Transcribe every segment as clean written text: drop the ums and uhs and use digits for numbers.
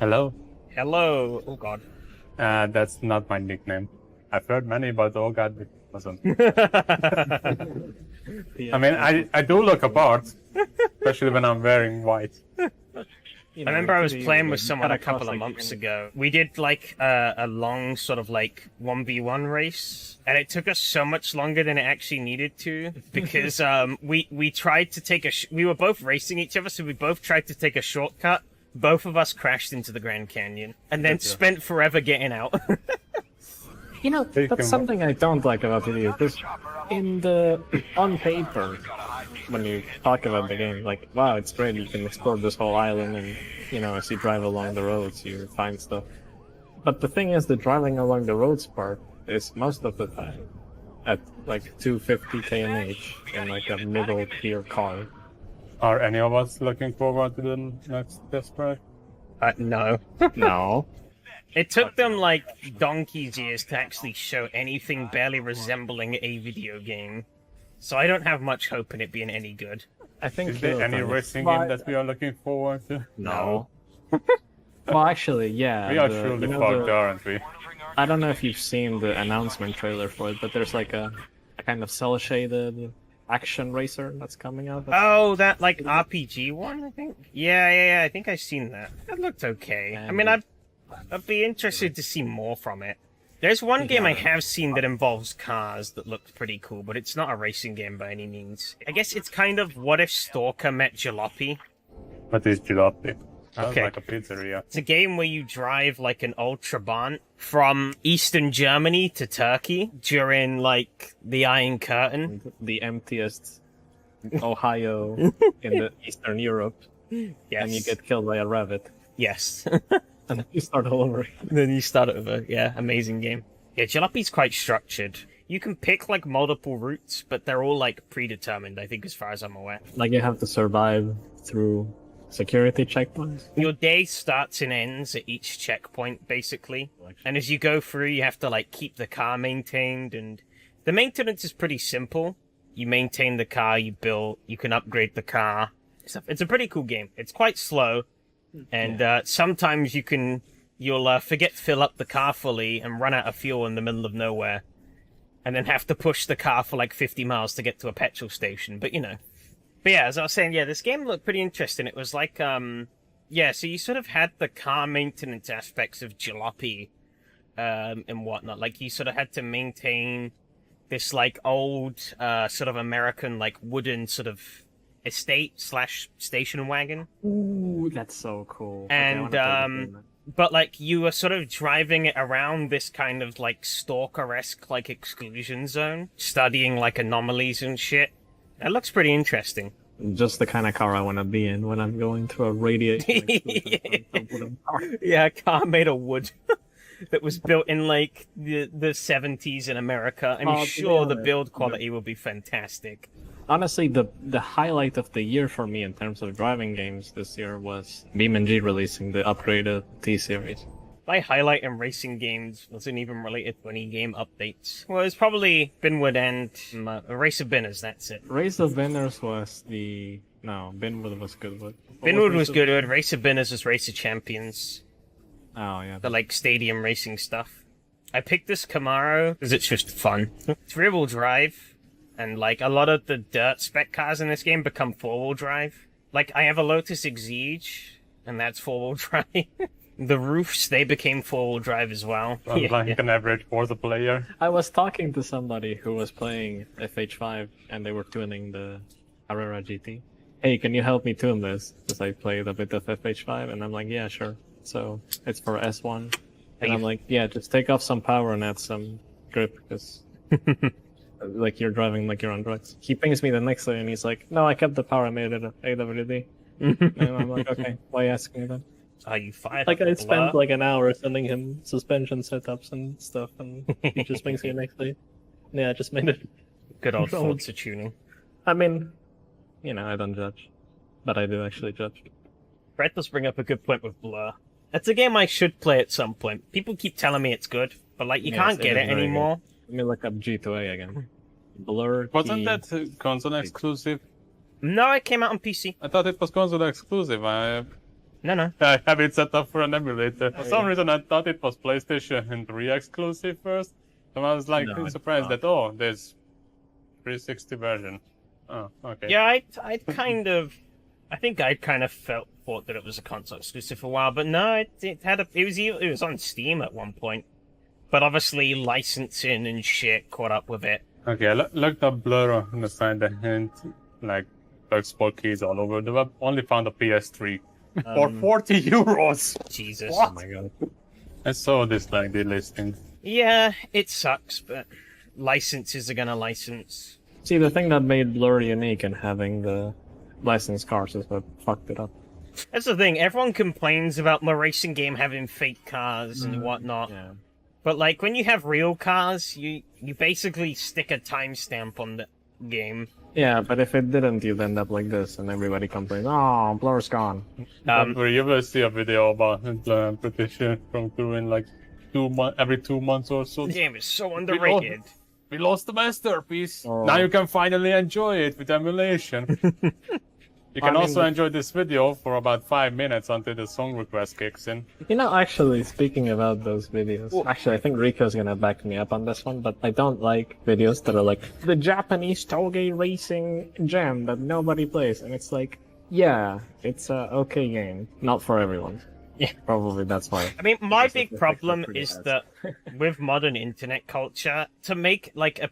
Hello. Hello. Oh God. That's not my nickname. I've heard many, but oh God, it wasn't. I mean, I do look apart, especially when I'm wearing white. I remember I was playing with someone a couple of months ago. We did like a long sort of like 1v1 race, and it took us so much longer than it actually needed to because we tried to take we were both racing each other, so we both tried to take a shortcut. Both of us crashed into the Grand Canyon and then spent forever getting out. You know, that's something I don't like about video. Because on paper, when you talk about the game, like, wow, it's great, you can explore this whole island and, you know, as you drive along the roads, you find stuff. But the thing is, the driving along the roads part is most of the time at like 250 km/h in like a middle tier car. Are any of us looking forward to the next test track? No. No. It took them like donkey's years to actually show anything barely resembling a video game. So I don't have much hope in it being any good. I think Is there any racing game that we are looking forward to? No. Well, actually, yeah. We are truly fucked, aren't we? I don't know if you've seen the announcement trailer for it, but there's like a kind of cell-shaded action racer that's coming out. Oh, that like RPG one, I think? Yeah, I think I've seen that. That looked okay. I mean, I'd be interested to see more from it. There's one game I have seen that involves cars that looks pretty cool, but it's not a racing game by any means. I guess it's kind of what if Stalker met Jalopy? What is Jalopy? Sounds Okay. like a pizzeria. It's a game where you drive like an old Trabant from Eastern Germany to Turkey during like the Iron Curtain. The emptiest Ohio in the Eastern Europe, Yes. and you get killed by a rabbit, Yes. and then you start all over. Then you start over. Yeah, amazing game. Yeah, Jalopy's quite structured. You can pick like multiple routes, but they're all like predetermined, I think, as far as I'm aware. Like you have to survive through security checkpoints. Your day starts and ends at each checkpoint, basically. And as you go through, you have to like keep the car maintained, and the maintenance is pretty simple. You maintain the car, you can upgrade the car. It's a pretty cool game. It's quite slow, and sometimes you'll forget to fill up the car fully and run out of fuel in the middle of nowhere, and then have to push the car for like 50 miles to get to a petrol station. But you know. But yeah, as I was saying, yeah, this game looked pretty interesting. It was like, so you sort of had the car maintenance aspects of Jalopy, and whatnot. Like, you sort of had to maintain this, like, old, sort of American, like, wooden sort of estate/station wagon. Ooh, that's so cool. And, but, like, you were sort of driving it around this kind of, like, stalker-esque, like, exclusion zone, studying, like, anomalies and shit. It looks pretty interesting. Just the kind of car I want to be in when I'm going through a radiation. Yeah, a car made of wood that was built in like the 70s in America. I'm sure the build quality will be fantastic. Honestly, the highlight of the year for me in terms of driving games this year was BeamNG releasing the upgraded T-Series. My highlight in racing games wasn't even related to any game updates. Well, it's probably Binwood and Race of Binners, that's it. Race of Binners was the... No, Binwood was Goodwood. Binwood was Goodwood, Race of Binners was Race of Champions. Oh, yeah. The, like, stadium racing stuff. I picked this Camaro because it's just fun. It's rear-wheel drive, and, like, a lot of the dirt spec cars in this game become four-wheel drive. Like, I have a Lotus Exige, and that's four-wheel drive. The roofs, they became four-wheel drive as well. Like an average Forza player. I was talking to somebody who was playing FH5, and they were tuning the Carrera GT. Hey, can you help me tune this? Because I played a bit of FH5, and I'm like, yeah, sure. So, it's for S1. And I'm like, yeah, just take off some power and add some grip, because like you're driving like you're on drugs. He pings me the next day, and he's like, no, I kept the power, I made it AWD. And I'm like, okay, why are you asking me that? Are you fired? Like, I spent like an hour sending him suspension setups and stuff, and he just pings me the next day. Yeah, I just made it. Good old Forza tuning. I mean, you know, I don't judge. But I do actually judge. Brett does bring up a good point with Blur. That's a game I should play at some point. People keep telling me it's good, but like, you can't get it anymore. Let me look up G2A again. Blur. Wasn't that console exclusive? No, it came out on PC. I thought it was console exclusive. No. I have it set up for an emulator. For some reason, I thought it was PlayStation 3 exclusive first. So I was like No, it's surprised not. that there's 360 version. Oh, okay. Yeah, I kind of, I think I kind of thought that it was a console exclusive for a while, but no, it was on Steam at one point, but obviously licensing and shit caught up with it. Okay, I looked up Blur on the side and like bug spot keys all over the web. Only found a PS3 for 40 euros. Jesus. What? Oh my god. I saw this like the listing. Yeah, it sucks, but licenses are gonna license. See, the thing that made Blur unique and having the licensed cars is what fucked it up. That's the thing. Everyone complains about the racing game having fake cars and whatnot. Yeah. But like when you have real cars, you basically stick a timestamp on the game. Yeah, but if it didn't, you'd end up like this, and everybody complains, "Oh, Blur's gone." Where you will see a video about Blur petition from doing like every 2 months or so. The game is so underrated. We lost the masterpiece. Oh. Now you can finally enjoy it with emulation. You can also enjoy this video for about 5 minutes until the song request kicks in. You know, actually, speaking about those videos, actually, I think Rico's gonna back me up on this one, but I don't like videos that are like, the Japanese Toge racing jam that nobody plays, and it's like, yeah, it's a okay game. Not for everyone. Yeah. Probably that's why. I mean, my Because big the problem effects are is pretty that with modern internet culture, to make like a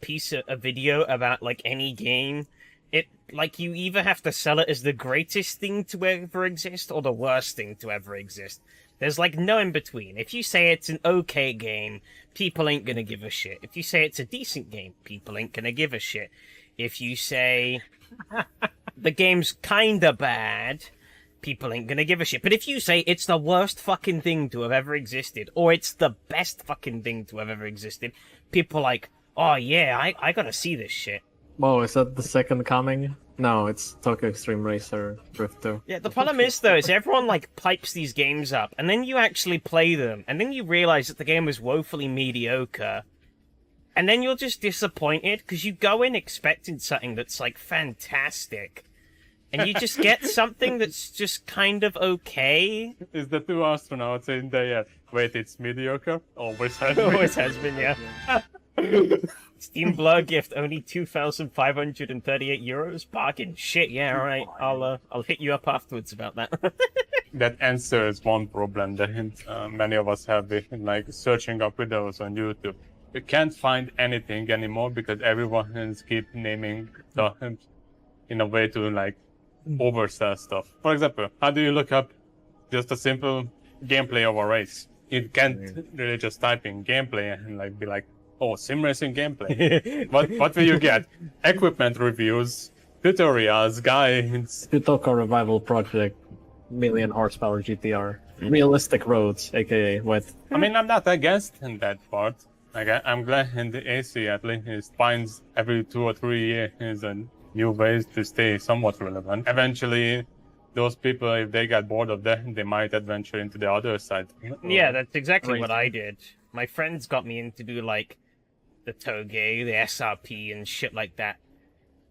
video about like any game, it like you either have to sell it as the greatest thing to ever exist or the worst thing to ever exist. There's like no in between. If you say it's an okay game, people ain't gonna give a shit. If you say it's a decent game, people ain't gonna give a shit. If you say the game's kinda bad, people ain't gonna give a shit. But if you say it's the worst fucking thing to have ever existed, or it's the best fucking thing to have ever existed, people are like, oh yeah, I gotta see this shit. Whoa, is that the second coming? No, it's Tokyo Extreme Racer Drift 2. Yeah, the problem is though, is everyone like pipes these games up, and then you actually play them, and then you realize that the game is woefully mediocre, and then you're just disappointed because you go in expecting something that's like fantastic, and you just get something that's just kind of okay. Is the two astronauts in there? Wait, it's mediocre? Always has been. Always has been, yeah. Steam Blur gift only 2,538 euros. Bargain. Shit, yeah, alright. I'll hit you up afterwards about that. That answers one problem that many of us have with like searching up videos on YouTube. You can't find anything anymore because everyone is keep naming stuff in a way to like oversell stuff. For example, how do you look up just a simple gameplay of a race? You can't really just type in gameplay and like be like, oh, sim racing gameplay. What will you get? Equipment reviews, tutorials, guides. Tutoka Revival Project, million horsepower GTR. Realistic roads, aka wet. I mean, I'm not against in that part. Like, I'm glad in the AC at least finds every 2 or 3 years and new ways to stay somewhat relevant. Eventually, those people, if they get bored of that, they might adventure into the other side. Yeah, that's exactly what I did. My friends got me into do like the Toge, the SRP, and shit like that.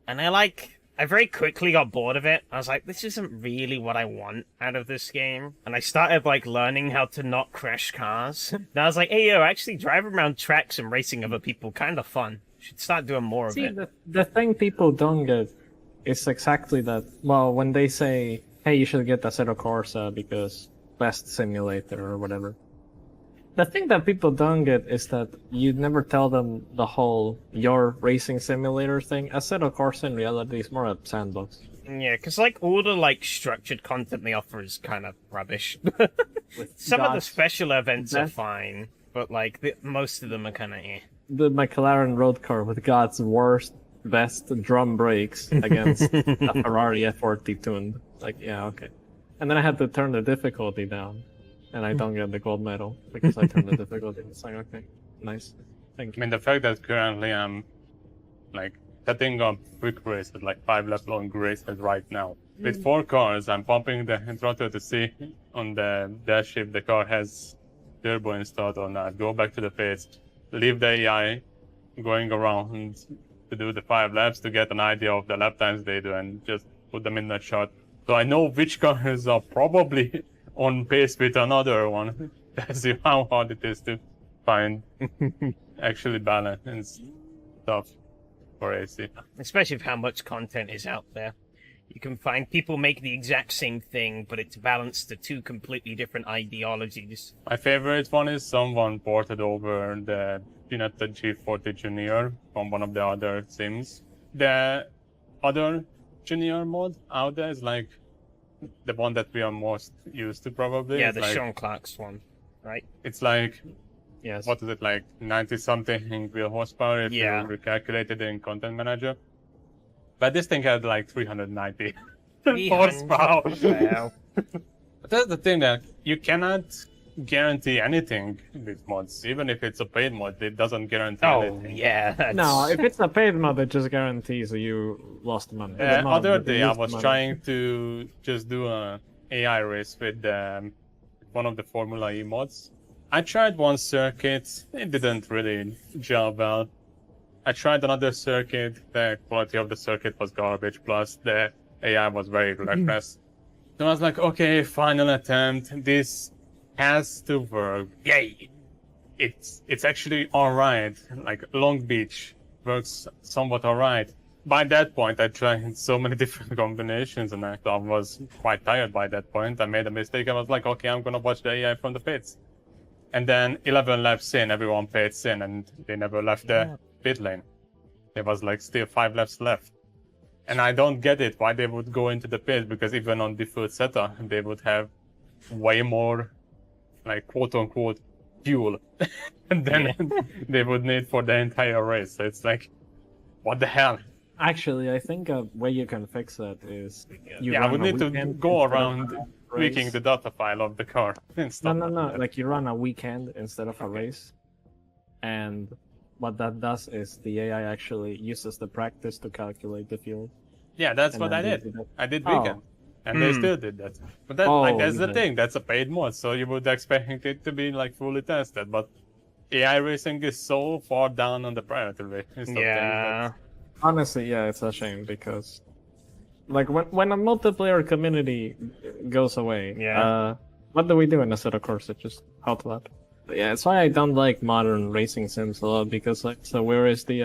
And I very quickly got bored of it. I was like, this isn't really what I want out of this game. And I started like learning how to not crash cars. And I was like, hey yo, actually driving around tracks and racing other people, kind of fun. Should start doing more of it. The thing people don't get is exactly that. Well, when they say, hey, you should get Assetto Corsa because best simulator or whatever. The thing that people don't get is that you never tell them the whole your racing simulator thing. Assetto Corsa in reality is more a sandbox. Yeah, because like all the like structured content they offer is kind of rubbish. Some of the special events are fine, but like most of them are kind of eh. The McLaren road car with God's worst, best drum brakes against a Ferrari F40 tuned. Like, yeah, okay. And then I had to turn the difficulty down. And I don't get the gold medal because I turned the difficulty. It's like, okay, nice. Thank I you. mean, the fact that currently I'm like setting up quick races, like 5 lap long races right now. With 4 cars, I'm pumping the throttle to see on the dash if the car has turbo installed or not. Go back to the face, leave the AI going around to do the 5 laps to get an idea of the lap times they do and just put them in that shot. So I know which cars are probably on pace with another one. Tells you how hard it is to find actually balanced stuff for AC. Especially with how much content is out there. You can find people make the exact same thing, but it's balanced to two completely different ideologies. My favorite one is someone ported over the Peanut G40 Junior from one of the other sims. The other Junior mod out there is like the one that we are most used to probably. Yeah, It's the like, Sean Clark's one, right? It's like, Yes. what is it, like 90-something wheel horsepower if Yeah. you recalculate it in Content Manager. But this thing had like 390 300. horsepower. Wow. But that's the thing, that you cannot guarantee anything with mods. Even if it's a paid mod, it doesn't guarantee Oh, anything. yeah. That's... No, if it's a paid mod, it just guarantees you lost money. The It's not other that you day I lose was money. trying to just do a AI race with one of the Formula E mods. I tried one circuit, it didn't really gel well. I tried another circuit, the quality of the circuit was garbage, plus the AI was very reckless. So I was like, okay, final attempt, this has to work. Yay! It's actually alright, like Long Beach works somewhat alright. By that point, I tried so many different combinations and I was quite tired by that point. I made a mistake, I was like, okay, I'm gonna watch the AI from the pits. And then 11 laps in, everyone pits in and they never left the pit lane. There was like still 5 laps left. And I don't get it why they would go into the pit, because even on default setup, they would have way more, like, quote-unquote, fuel than they would need for the entire race. So it's like, what the hell? Actually, I think a way you can fix that is you I run would a need to weekend go instead of around a tweaking race. the data file of the car and No, stuff. no. Like you run a weekend instead of a race, and what that does is the AI actually uses the practice to calculate the fuel. Yeah, that's And what I then did. they do that. I did Oh. weekend. And they still did that. But that, Oh, like, that's the yeah. thing. That's a paid mod, so you would expect it to be like fully tested. But AI racing is so far down on the priority list. of things Yeah. that- Honestly, yeah, it's a shame because, like, when a multiplayer community goes away, Yeah. what do we do in Assetto Corsa? Just hot lap. But yeah, that's why I don't like modern racing sims a lot, because like, so where is the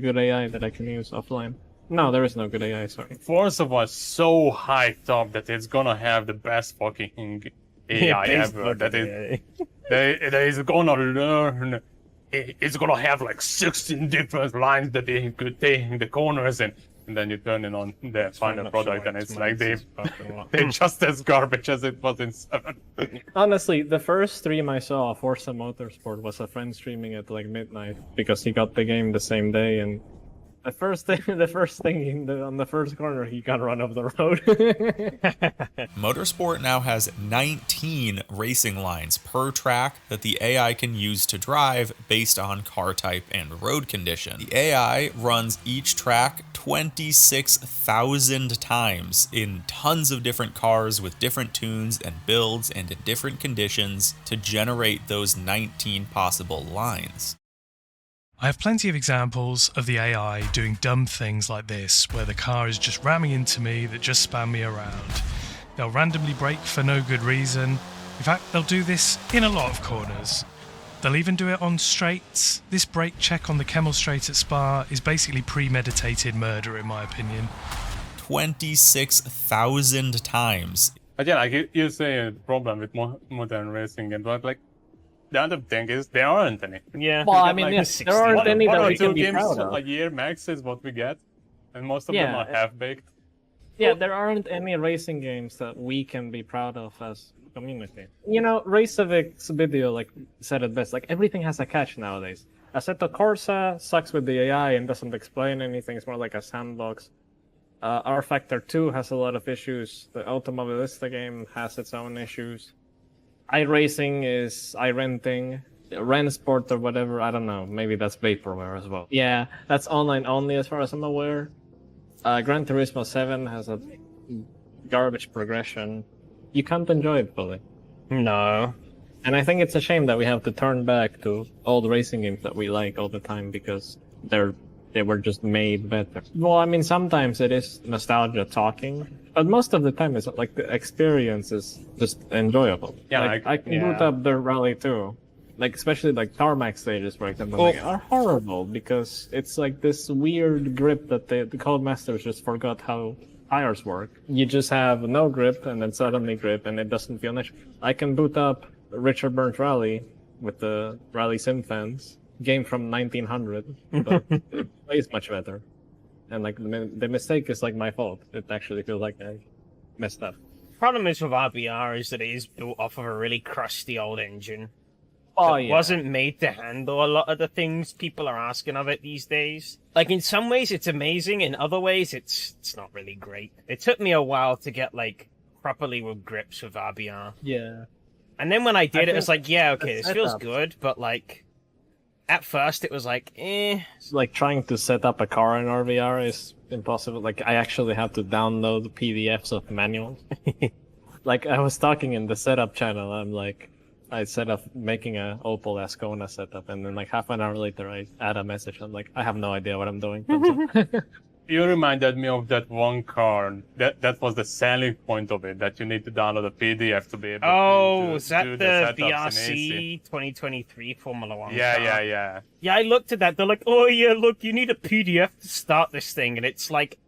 good AI that I can use offline? No, there is no good AI. Sorry. Forza was so hyped up that it's gonna have the best fucking AI ever. That it is gonna learn. It's gonna have like 16 different lines that they could take in the corners, and then you turn it on the final product, and it's like they're just as garbage as it was in 7. Honestly, the first stream I saw of Forza Motorsport was a friend streaming at like midnight because he got the game the same day, and the first thing on the first corner, he got run off the road. Motorsport now has 19 racing lines per track that the AI can use to drive based on car type and road condition. The AI runs each track 26,000 times in tons of different cars with different tunes and builds and in different conditions to generate those 19 possible lines. I have plenty of examples of the AI doing dumb things like this, where the car is just ramming into me that just spam me around. They'll randomly brake for no good reason. In fact, they'll do this in a lot of corners. They'll even do it on straights. This brake check on the Kemmel Straight at Spa is basically premeditated murder, in my opinion. 26,000 times. But yeah, like you say, a problem with modern racing and what, like, the other thing is there aren't any. Yeah. Well, I got, mean, like, yes, there aren't One any that or we two can be games proud of. a year max is what we get, and most of them Yeah. are half-baked. Yeah, there aren't any racing games that we can be proud of as a community. You know, Raycevick's video like said it best. Like everything has a catch nowadays. Assetto Corsa sucks with the AI and doesn't explain anything. It's more like a sandbox. R Factor 2 has a lot of issues. The Automobilista game has its own issues. iRacing is iRenting. Rensport or whatever, I don't know. Maybe that's vaporware as well. Yeah, that's online only as far as I'm aware. Gran Turismo 7 has a garbage progression. You can't enjoy it fully. No. And I think it's a shame that we have to turn back to old racing games that we like all the time because they're they were just made better. Well, I mean, sometimes it is nostalgia talking, but most of the time it's like the experience is just enjoyable. Yeah, like, I can boot up the rally too. Like, especially like tarmac stages, for example, Oh. like, are horrible because it's like this weird grip that the Codemasters just forgot how tires work. You just have no grip and then suddenly grip and it doesn't feel natural. I can boot up Richard Burns Rally with the Rally Sim fans, game from 1900, but it plays much better. And like the mistake is like my fault. It actually feels like I messed up. Problem is with RBR is that it is built off of a really crusty old engine. Oh, It wasn't made to handle a lot of the things people are asking of it these days. Like, in some ways it's amazing, in other ways it's not really great. It took me a while to get, like, properly with grips with RBR. Yeah. And then when I did, it was think like, yeah, okay, this feels setup- good, but, like, at first it was like, eh. It's like trying to set up a car in RVR is impossible. Like, I actually have to download PDFs of manuals. Like, I was talking in the setup channel, I'm like, I set up making a Opel Ascona setup, and then like half an hour later, I add a message. I'm like, I have no idea what I'm doing. You reminded me of that one car. That was the selling point of it, that you need to download a PDF to be able Oh, to is that do the setups in AC. BRC 2023 Formula 1 Yeah, car? yeah. Yeah, I looked at that. They're like, oh yeah, look, you need a PDF to start this thing. And it's like,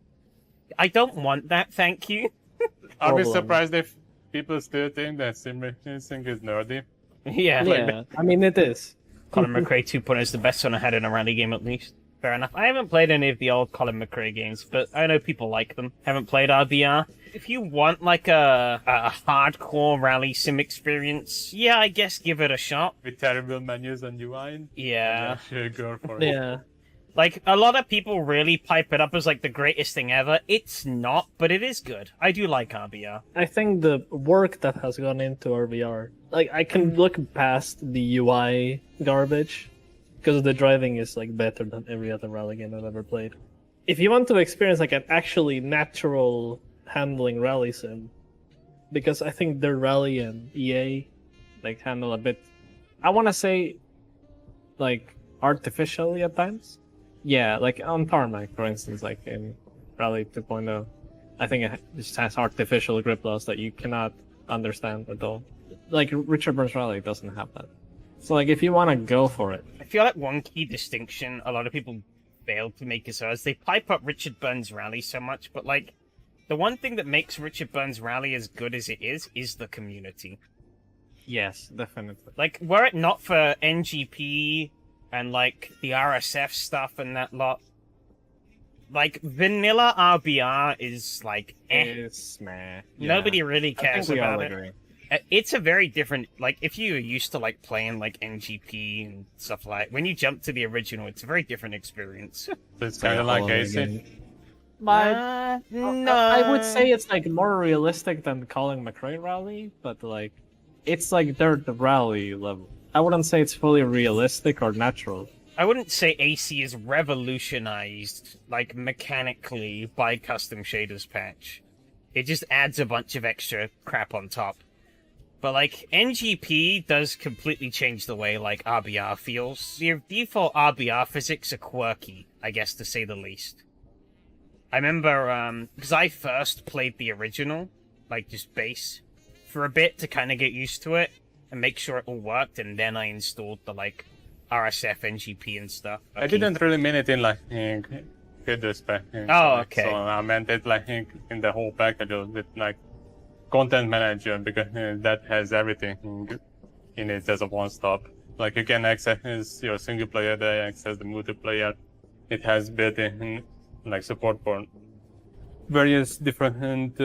I don't want that, thank you. I'll be Problem. surprised if people still think that sim racing is nerdy. Yeah, Yeah, I mean, it is. Colin McRae 2.0 is the best one I had in a rally game, at least. Fair enough. I haven't played any of the old Colin McRae games, but I know people like them. Haven't played RBR. If you want, like, a hardcore rally sim experience, yeah, I guess give it a shot. With terrible menus and UI. Yeah. Sure, go for it. Yeah. Like, a lot of people really pipe it up as, like, the greatest thing ever. It's not, but it is good. I do like RBR. I think the work that has gone into RVR, like I can look past the UI garbage, because the driving is like better than every other rally game I've ever played. If you want to experience like an actually natural handling rally sim, because I think their rally and EA like handle a bit, I want to say, like artificially at times. Yeah, like on tarmac, for instance, like in Rally 2.0, I think it just has artificial grip loss that you cannot understand at all. Like Richard Burns Rally doesn't have that. So like if you want to go for it, I feel like one key distinction a lot of people fail to make is they pipe up Richard Burns Rally so much, but like the one thing that makes Richard Burns Rally as good as it is the community. Yes, definitely. Like, were it not for NGP and like the RSF stuff and that lot, like vanilla RBR is like It's meh. Yeah. Nobody really I cares think we all about it. agree. It's a very different, like, if you're used to, like, playing, like, NGP and stuff like, when you jump to the original, it's a very different experience. So it's kind of like All over AC. again. but No. I would say it's like more realistic than Colin McRae Rally, but like it's like they're the rally level. I wouldn't say it's fully realistic or natural. I wouldn't say AC is revolutionized, like, mechanically by Custom Shaders Patch. It just adds a bunch of extra crap on top. But, like, NGP does completely change the way, like, RBR feels. Your default RBR physics are quirky, I guess, to say the least. I remember, because I first played the original, like, just base, for a bit to kind of get used to it and make sure it all worked, and then I installed the, like, RSF, NGP, and stuff. I didn't really mean it in like header spec. Oh, okay. So I meant it like in the whole package with like content manager, because that has everything in it as a one stop. Like you can access your single player there, access the multiplayer. It has built-in like support for various different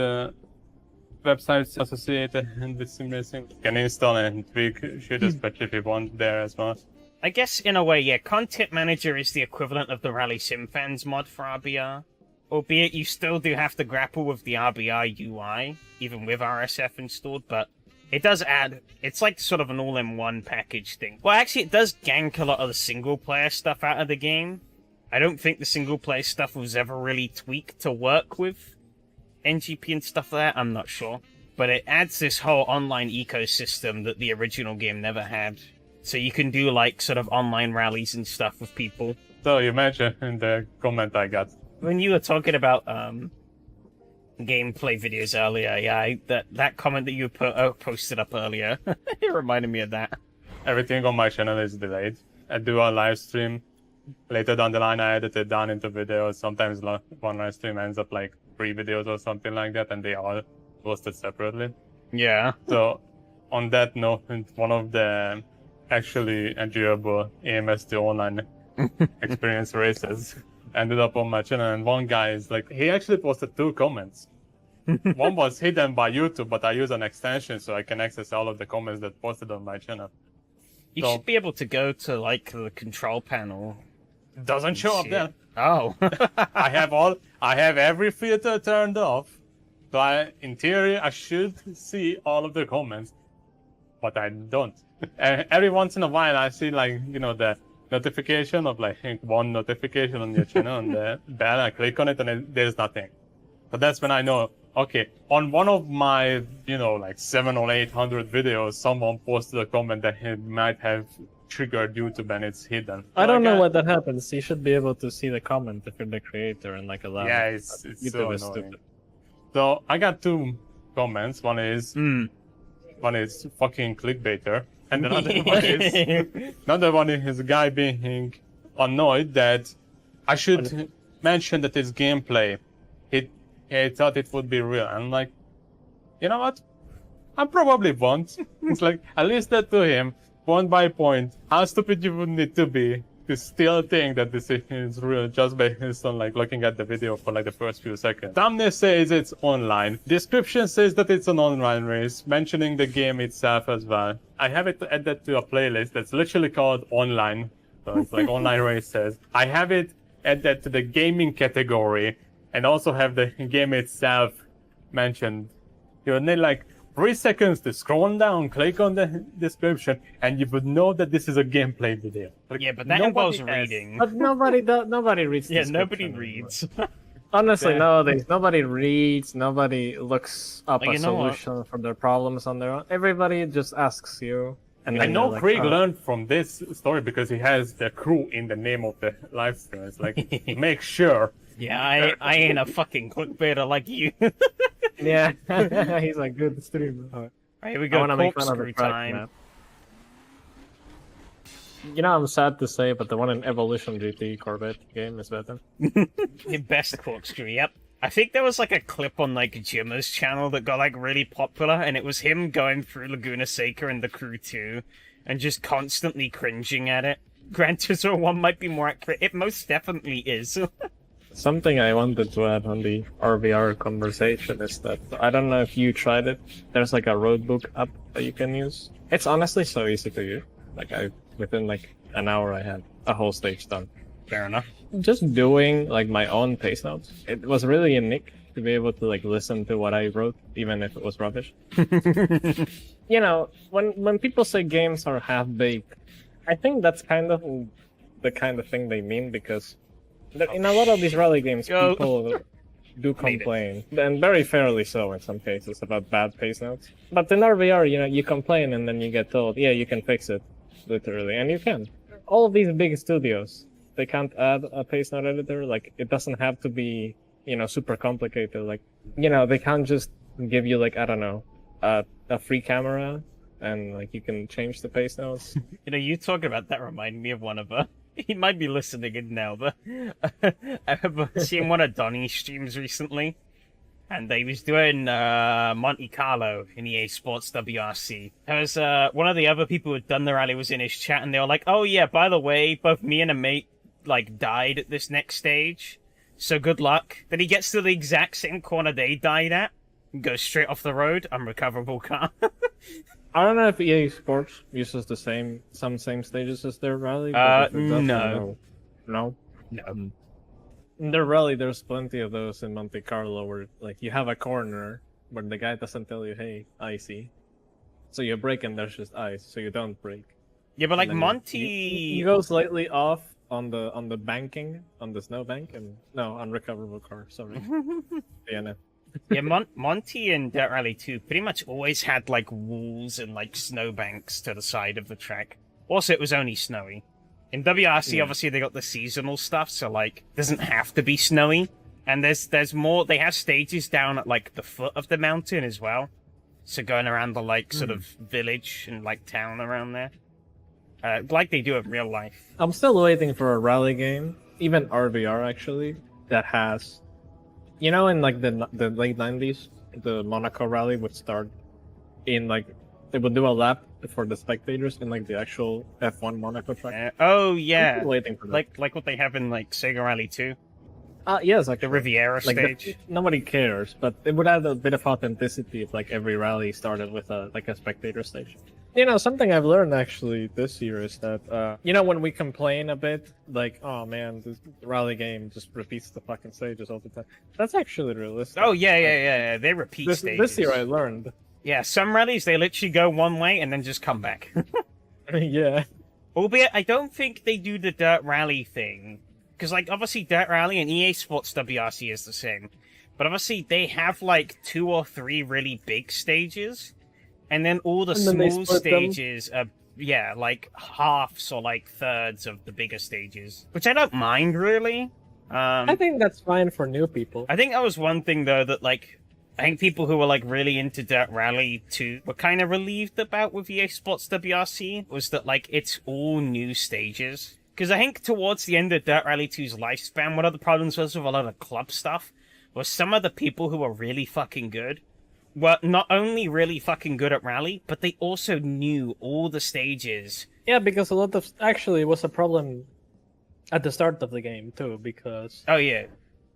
websites associated with sim racing. You can install and tweak shaders patch if you want there as well. I guess, in a way, yeah, Content Manager is the equivalent of the Rally Sim Fans mod for RBR. Albeit you still do have to grapple with the RBR UI, even with RSF installed, but it does add... It's like sort of an all-in-one package thing. Well, actually, it does gank a lot of the single-player stuff out of the game. I don't think the single-player stuff was ever really tweaked to work with NGP and stuff like that, I'm not sure. But it adds this whole online ecosystem that the original game never had. So you can do, like, sort of online rallies and stuff with people. So you mentioned in the comment I got. When you were talking about gameplay videos earlier, yeah, that comment that you posted up earlier, it reminded me of that. Everything on my channel is delayed. I do a live stream. Later down the line, I edit it down into videos. Sometimes one live stream ends up like 3 videos or something like that, and they all posted separately. Yeah. So, on that note, one of the actually enjoyable AMS2 online experience races ended up on my channel, and one guy is like, he actually posted 2 comments. One was hidden by YouTube, but I use an extension so I can access all of the comments that posted on my channel. You should be able to go to like the control panel. Doesn't show up there. Oh. I have every filter turned off. So in theory, I should see all of the comments, but I don't. And every once in a while, I see like, the notification of like one notification on your channel and the bell. I click on it and there's nothing. So that's when I know, okay, on one of my, like 700 or 800 videos, someone posted a comment that it might have triggered YouTube and it's hidden. I don't know why that happens. You should be able to see the comment if you're the creator and like allow. Yeah, it's YouTube so is annoying. stupid. So I got 2 comments. One is fucking clickbaiter, and another one is a guy being annoyed that I should mention that it's gameplay. He thought it would be real. I'm like, you know what? I probably won't. It's like, I listed to him point by point how stupid you would need to be to still think that this is real just based on like looking at the video for like the first few seconds. Thumbnail says it's online. Description says that it's an online race, mentioning the game itself as well. I have it added to a playlist that's literally called online. So it's like online races. I have it added to the gaming category and also have the game itself mentioned. You need like 3 seconds to scroll down, click on the description, and you would know that this is a gameplay video. Like, yeah, but that involves reading. But nobody reads. Yeah, description nobody anymore. reads. Honestly, nowadays nobody reads. Nobody looks up a solution for their problems on their own. Everybody just asks you. And I then know they're like, Craig "Oh." learned from this story because he has the crew in the name of the live stream. It's like, make sure. Yeah, I ain't a fucking clickbaiter like you. Yeah, he's a good streamer. Right, here we I go. want to make fun of the Corkscrew track time. map. I'm sad to say, but the one in Evolution GT Corvette game is better. The best corkscrew, yep. I think there was like a clip on like Jimmer's channel that got like really popular, and it was him going through Laguna Seca and the Crew 2 and just constantly cringing at it. Gran Turismo 1 might be more accurate. It most definitely is. Something I wanted to add on the RVR conversation is that I don't know if you tried it. There's like a roadbook app that you can use. It's honestly so easy to use. Like within like an hour I had a whole stage done. Fair enough. Just doing like my own pace notes. It was really unique to be able to like listen to what I wrote, even if it was rubbish. When people say games are half baked, I think that's kind of the kind of thing they mean because in a lot of these rally games, people do complain, and very fairly so in some cases, about bad pace notes. But in RVR, you complain and then you get told, yeah, you can fix it, literally, and you can. All of these big studios, they can't add a pace note editor. Like, it doesn't have to be, super complicated. Like, they can't just give you, like, I don't know, a free camera and, like, you can change the pace notes. You talking about that reminded me of one of he might be listening in now, but I remember seeing one of Donnie's streams recently, and he was doing Monte Carlo in EA Sports WRC. There was one of the other people who had done the rally was in his chat, and they were like, "Oh yeah, by the way, both me and a mate died at this next stage, so good luck." Then he gets to the exact same corner they died at, and goes straight off the road, unrecoverable car. I don't know if EA Sports uses some same stages as their rally. No. No? No. In their rally, there's plenty of those in Monte Carlo where, you have a corner where the guy doesn't tell you, hey, icy. So you brake and there's just ice, so you don't brake. Yeah, but Monty... You go slightly off on the banking, on the snow bank, and... No, unrecoverable car, sorry. DNF. Yeah, Monty and Dirt Rally 2 pretty much always had walls and snowbanks to the side of the track. Also, it was only snowy. In WRC, obviously, they got the seasonal stuff, so, like, doesn't have to be snowy. And there's more, they have stages down at, like, the foot of the mountain as well. So going around the, like, sort of village and, like, town around there. Like they do in real life. I'm still waiting for a rally game, even RVR actually, that has, you know, in like the late 90s, the Monaco rally would start in like, they would do a lap for the spectators in like the actual F1 Monaco track. Oh yeah, I'm still waiting for that. like what they have in like Sega Rally 2. Yes, like The Riviera stage. Nobody cares, but it would add a bit of authenticity if like every rally started with a spectator stage. You know, something I've learned actually this year is that, you know, when we complain a bit, like, oh man, this rally game just repeats the fucking stages all the time. That's actually realistic. Oh yeah. They repeat stages. This year I learned. Yeah, some rallies they literally go one way and then just come back. Yeah. Albeit, I don't think they do the Dirt Rally thing. Because, like, obviously Dirt Rally and EA Sports WRC is the same. But obviously they have, like, 2 or 3 really big stages. And then all the small stages are, yeah, like, halves or, like, thirds of the bigger stages. Which I don't mind, really. I think that's fine for new people. I think that was one thing, though, that, like, I think people who were, like, really into Dirt Rally 2 were kind of relieved about with EA Sports WRC, was that, like, it's all new stages. Because I think towards the end of Dirt Rally 2's lifespan, one of the problems was with a lot of club stuff, was some of the people who were really fucking good were not only really fucking good at Rally, but they also knew all the stages. Yeah, because a lot of... Actually, it was a problem at the start of the game, too, because... Oh, yeah.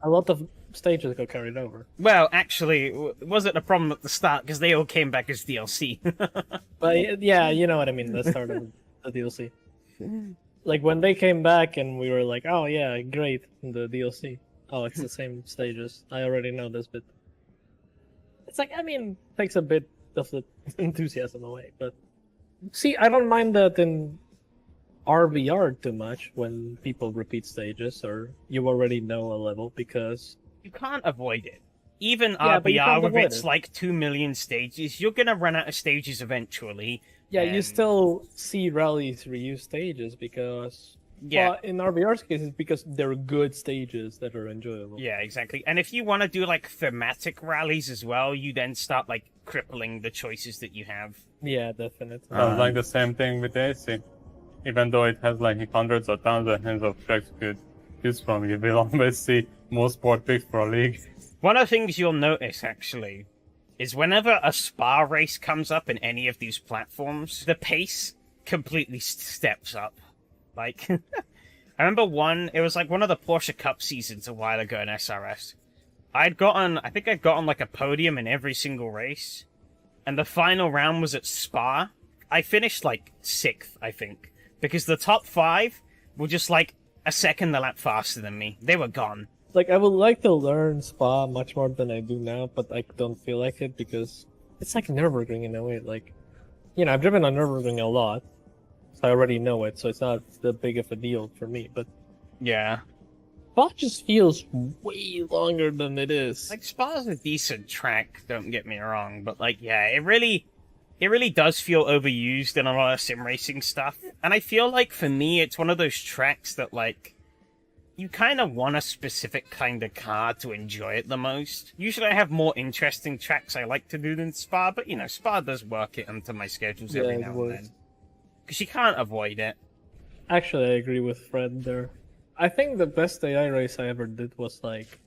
A lot of stages got carried over. Well, actually, it wasn't a problem at the start, because they all came back as DLC. But, yeah, you know what I mean, the start of the DLC. Like, when they came back and we were like, oh, yeah, great, the DLC. Oh, it's the same stages. I already know this bit. It's like, I mean, takes a bit of the enthusiasm away, but... See, I don't mind that in RVR too much when people repeat stages or you already know a level because... You can't avoid it. Even Yeah, but you RBR can't with avoid its, it. like, 2 million stages, you're gonna run out of stages eventually. Yeah, you and- still see rallies reuse stages because... Yeah. Well, in RVR's case, it's because they're good stages that are enjoyable. Yeah, exactly. And if you want to do, like, thematic rallies as well, you then start, like, crippling the choices that you have. Yeah, definitely. Sounds like the same thing with AC. Even though it has like hundreds or thousands of tracks you could choose from, you will always see more sport picks for a league. One of the things you'll notice, actually, is whenever a spa race comes up in any of these platforms, the pace completely steps up. Like, I remember it was like one of the Porsche Cup seasons a while ago in SRS. I think I'd gotten like a podium in every single race. And the final round was at Spa. I finished like 6th, I think. Because the top 5 were just like a second a lap faster than me. They were gone. Like, I would like to learn Spa much more than I do now, but I don't feel like it because it's like Nürburgring in a way. Like, you know, I've driven on Nürburgring a lot. So I already know it, so it's not that big of a deal for me, but Yeah. Spa just feels way longer than it is. Like, Spa's a decent track, don't get me wrong, but, like, yeah, it really does feel overused in a lot of sim racing stuff. And I feel like, for me, it's one of those tracks that, like, you kind of want a specific kind of car to enjoy it the most. Usually I have more interesting tracks I like to do than Spa, but, you know, Spa does work it onto my schedules Yeah, every it now would. and then. Because you can't avoid it. Actually, I agree with Fred there. I think the best AI race I ever did was like,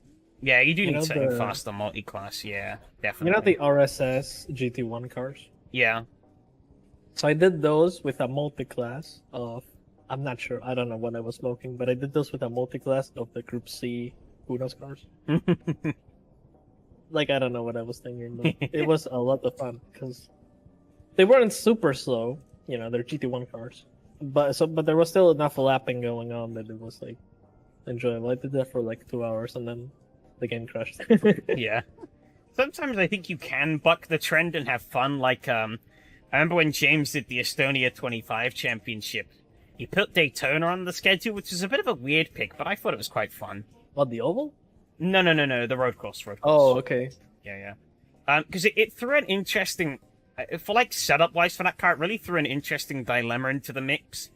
Yeah, you do You need know, something the- faster multi-class, yeah, you definitely. know, the RSS GT1 cars? Yeah. So I did those with a multi-class of, I'm not sure, I don't know what I was smoking, but I did those with a multi-class of the Group C Unos cars. Like, I don't know what I was thinking, but it was a lot of fun, because they weren't super slow, you know, they're GT1 cars. But there was still enough lapping going on that it was, like, enjoyable. I did that for, like, 2 hours, and then the game crashed. Yeah. Sometimes I think you can buck the trend and have fun, like, I remember when James did the Estonia 25 championship. He put Daytona on the schedule, which is a bit of a weird pick, but I thought it was quite fun. What, the oval? No, the road course. Oh, okay. Yeah. Because it threw an interesting... For, like, setup-wise for that car, it really threw an interesting dilemma into the mix.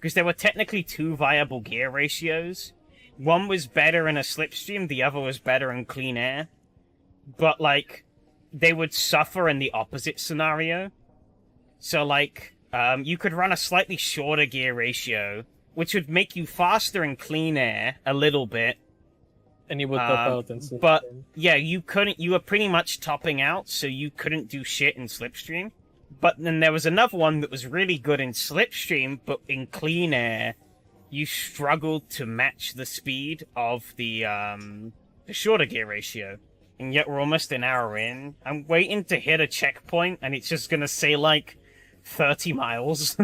because there were technically two viable gear ratios. One was better in a slipstream, the other was better in clean air. But, like, they would suffer in the opposite scenario. So, like, you could run a slightly shorter gear ratio, which would make you faster in clean air a little bit. And you would top out in slipstream. But, yeah, you were pretty much topping out, so you couldn't do shit in slipstream. But then there was another one that was really good in slipstream, but in clean air, you struggled to match the speed of the shorter gear ratio. And yet we're almost an hour in. I'm waiting to hit a checkpoint, and it's just gonna say, like, 30 miles.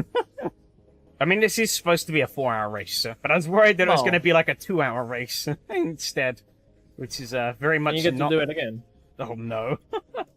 I mean, this is supposed to be a 4-hour race, but I was worried that it was gonna be like a 2-hour race instead. Which is very much you get not... to do it again. Oh, no.